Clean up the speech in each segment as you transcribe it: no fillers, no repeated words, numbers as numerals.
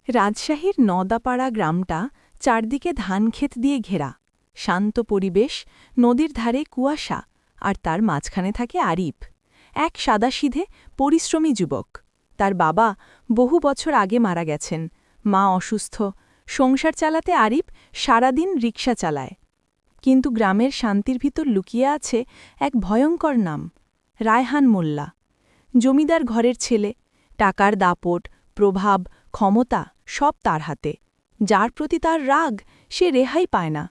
রাজশাহীর নদাপাড়া গ্রামটা চারদিকে ধানক্ষেত দিয়ে ঘেরা, শান্ত পরিবেশ, নদীর ধারে কুয়াশা, আর তার মাঝখানে থাকে আরিফ, এক সাদাসিধে পরিশ্রমী যুবক। তার বাবা বহু বছর আগে মারা গেছেন, মা অসুস্থ, সংসার চালাতে আরিফ সারাদিন রিকশা চালায়। কিন্তু গ্রামের শান্তির ভিতর লুকিয়ে আছে এক ভয়ঙ্কর নাম, রায়হান মোল্লা। জমিদার ঘরের ছেলে, টাকার দাপট, প্রভাব, ক্ষমতা সব তার হাতে। যার প্রতি তার রাগ, সে রেহাই পায় না।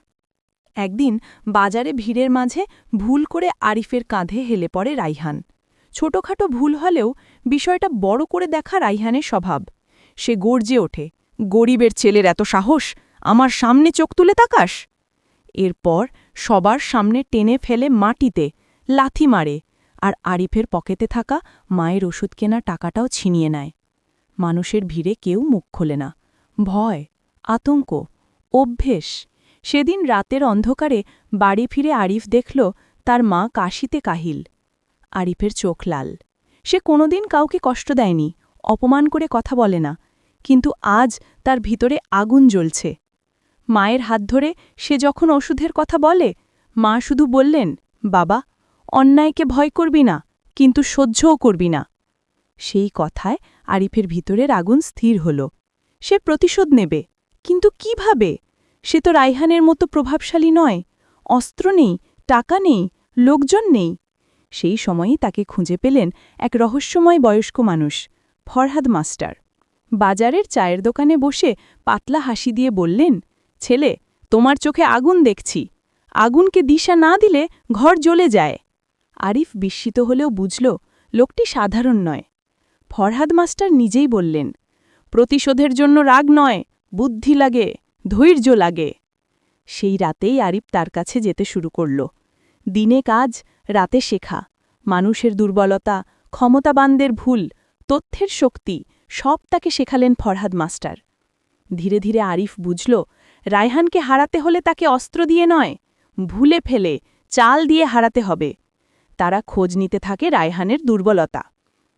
একদিন বাজারে ভিড়ের মাঝে ভুল করে আরিফের কাঁধে হেলে পড়ে রাইহান। ছোটখাটো ভুল হলেও বিষয়টা বড় করে দেখা রাইহানের স্বভাব। সে গর্জে ওঠে, গরিবের ছেলের এত সাহস, আমার সামনে চোখ তুলে তাকাস! এরপর সবার সামনে টেনে ফেলে মাটিতে, লাথি মারে, আর আরিফের পকেটে থাকা মায়ের ওষুধ কেনা টাকাটাও ছিনিয়ে নেয়। মানুষের ভিড়ে কেউ মুখ খোলে না। ভয়, আতঙ্ক, অভ্যেস। সেদিন রাতের অন্ধকারে বাড়ি ফিরে আরিফ দেখল তার মা কাশিতে কাহিল। আরিফের চোখ লাল। সে কোনোদিন কাউকে কষ্ট দেয়নি, অপমান করে কথা বলে না, কিন্তু আজ তার ভিতরে আগুন জ্বলছে। মায়ের হাত ধরে সে যখন ওষুধের কথা বলে, মা শুধু বললেন, বাবা, অন্যায়কে ভয় করবি না, কিন্তু সহ্যও করবি না। সেই কথায় আরিফের ভিতরের আগুন স্থির হল। সে প্রতিশোধ নেবে, কিন্তু কিভাবে? সে তো রায়হানের মতো প্রভাবশালী নয়, অস্ত্র নেই, টাকা নেই, লোকজন নেই। সেই সময়ই তাকে খুঁজে পেলেন এক রহস্যময় বয়স্ক মানুষ, ফরহাদ মাস্টার। বাজারের চায়ের দোকানে বসে পাতলা হাসি দিয়ে বললেন, ছেলে, তোমার চোখে আগুন দেখছি, আগুনকে দিশা না দিলে ঘর জ্বলে যায়। আরিফ বিস্মিত হলেও বুঝল লোকটি সাধারণ নয়। ফরহাদ মাস্টার নিজেই বললেন, প্রতিশোধের জন্য রাগ নয়, বুদ্ধি লাগে, ধৈর্য লাগে। সেই রাতেই আরিফ তার কাছে যেতে শুরু করল। দিনে কাজ, রাতে শেখা, মানুষের দুর্বলতা, ক্ষমতাবানদের ভুল, তথ্যের শক্তি সব তাকে শেখালেন ফরহাদ মাস্টার। ধীরে ধীরে আরিফ বুঝল, রায়হানকে হারাতে হলে তাকে অস্ত্র দিয়ে নয়, ভুলে ফেলে, চাল দিয়ে হারাতে হবে। তারা খোঁজ নিতে থাকে রায়হানের দুর্বলতা।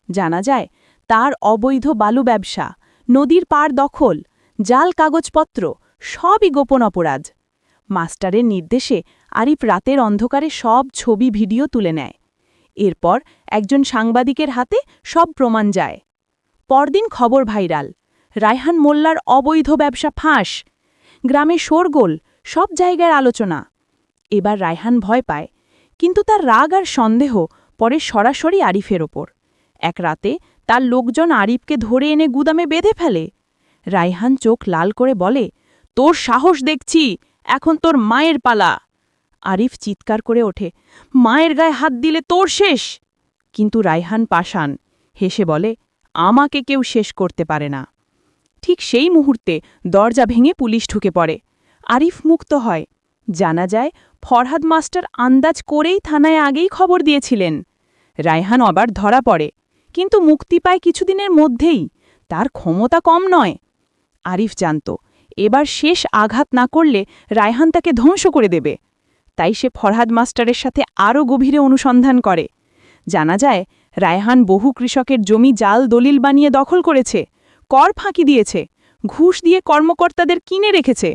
জানা যায়, তার অবৈধ বালু ব্যবসা, নদীর পার দখল, জাল কাগজপত্র সবই গোপন অপরাধ। মাস্টারের নির্দেশে আরিফ রাতের অন্ধকারে সব ছবি ভিডিও তুলে নেয়। এরপর একজন সাংবাদিকের হাতে সব প্রমাণ যায়। পরদিন খবর ভাইরাল, রায়হান মোল্লার অবৈধ ব্যবসা ফাঁস। গ্রামে শোরগোল, সব জায়গার আলোচনা। এবার রায়হান ভয় পায়, কিন্তু তার রাগ আর সন্দেহ পরে সরাসরি আরিফের ওপর। এক রাতে তার লোকজন আরিফকে ধরে এনে গুদামে বেঁধে ফেলে। রায়হান চোখ লাল করে বলে, তোর সাহস দেখছি, এখন তোর মায়ের পালা। আরিফ চিৎকার করে ওঠে, মায়ের গায়ে হাত দিলে তোর শেষ। কিন্তু রায়হান পাষাণ, হেসে বলে, আমাকে কেউ শেষ করতে পারে না। ঠিক সেই মুহূর্তে দরজা ভেঙে পুলিশ ঢুকে পড়ে। আরিফ মুক্ত হয়। জানা যায়, ফরহাদ মাস্টার আন্দাজ করেই থানায় আগেই খবর দিয়েছিলেন। রায়হান আবার ধরা পড়ে, কিন্তু মুক্তি পায় কিছুদিনের মধ্যেই। তার ক্ষমতা কম নয়। আরিফ জানত, এবার শেষ আঘাত না করলে রায়হান তাকে ধ্বংস করে দেবে। তাই সে ফরহাদ মাস্টারের সাথে আরও গভীরে অনুসন্ধান করে। জানা যায়, রায়হান বহু কৃষকের জমি জাল দলিল বানিয়ে দখল করেছে, কর ফাঁকি দিয়েছে, ঘুষ দিয়ে কর্মকর্তাদের কিনে রেখেছে।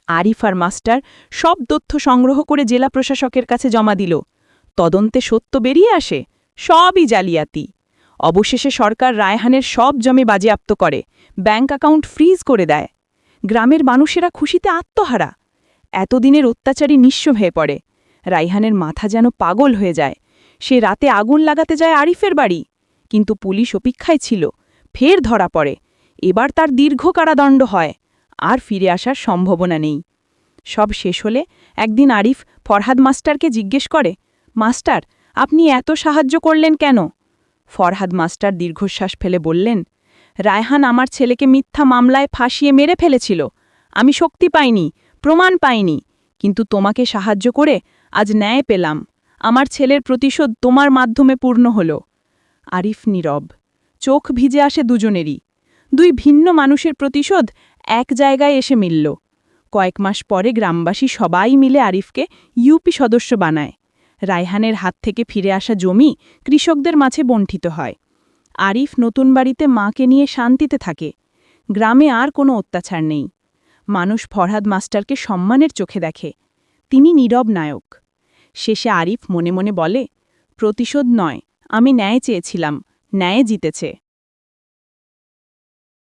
আরিফ আর মাস্টার সব তথ্য সংগ্রহ করে জেলা প্রশাসকের কাছে জমা দিল। তদন্তে সত্য বেরিয়ে আসে, সবই জালিয়াতি। অবশেষে সরকার রায়হানের সব জমি বাজেয়াপ্ত করে, ব্যাংক অ্যাকাউন্ট ফ্রিজ করে দেয়। গ্রামের মানুষেরা খুশিতে আত্মহারা। এতদিনের অত্যাচারী নিঃস্ব হয়ে পড়ে। রায়হানের মাথা যেন পাগল হয়ে যায়। সে রাতে আগুন লাগাতে যায় আরিফের বাড়ি, কিন্তু পুলিশ অপেক্ষায় ছিল। ফের ধরা পড়ে। এবার তার দীর্ঘ কারাদণ্ড হয়, আর ফিরে আসার সম্ভাবনা নেই। সব শেষ হলে একদিন আরিফ ফরহাদ মাস্টারকে জিজ্ঞেস করে, মাস্টার, আপনি এত সাহায্য করলেন কেন? ফরহাদ মাস্টার দীর্ঘশ্বাস ফেলে বললেন, রায়হান আমার ছেলেকে মিথ্যা মামলায় ফাঁসিয়ে মেরে ফেলেছিল। আমি শক্তি পাইনি, প্রমাণ পাইনি, কিন্তু তোমাকে সাহায্য করে আজ ন্যায় পেলাম। আমার ছেলের প্রতিশোধ তোমার মাধ্যমে পূর্ণ হল। আরিফ নীরব, চোখ ভিজে আসে দুজনেরই। দুই ভিন্ন মানুষের প্রতিশোধ এক জায়গায় এসে মিলল। কয়েক মাস পরে গ্রামবাসী সবাই মিলে আরিফকে ইউপি সদস্য বানায়। রায়হানের হাত থেকে ফিরে আসা জমি কৃষকদের মাঝে বণ্টিত হয়। আরিফ নতুন বাড়িতে মাকে নিয়ে শান্তিতে থাকে। গ্রামে আর কোনো অত্যাচার নেই। মানুষ ফরহাদ মাস্টারকে সম্মানের চোখে দেখে। তিনি নীরব নায়ক। শেষে আরিফ মনে মনে বলে, প্রতিশোধ নয়, আমি ন্যায় চেয়েছিলাম, ন্যায় জিতেছে।